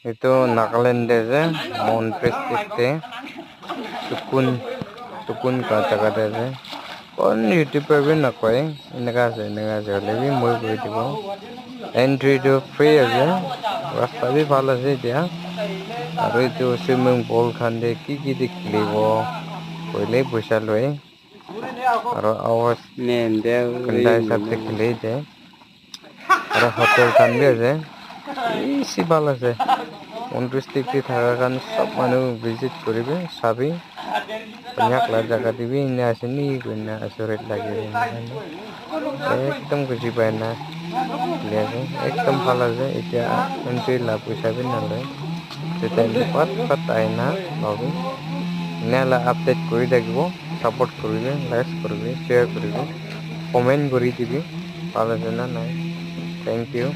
Itu Nagaland je Mount Prestige Sukun ka jaga je kon YouTube pe bin nakoi inega je lebi moi koi dibo entry to free ase rasta bi bhal ase dia aru itu swimming pool khan de ki de khilibo koile puisa loi aru awas kanda hisab se khile je aru hotel khan bi ase isi bhal ase District থাকা কারণে সব মানুষ visit করবে সাবি অনেক জায়গা দিবি ইনে আসেনি কইনা আসরে লাগে একদম খুশি পায় না লিয়াছে একদম ভালো আছে এটা এন্ট্রি লাভ হিসাবে না লয় সেটা পাত আয় না ভাবি নেলা আপডেট করে দেখব সাপোর্ট করবে লাইক করবে শেয়ার করবে কমেন্ট করে দিবি ভালো আছে না নাই থ্যাংক ইউ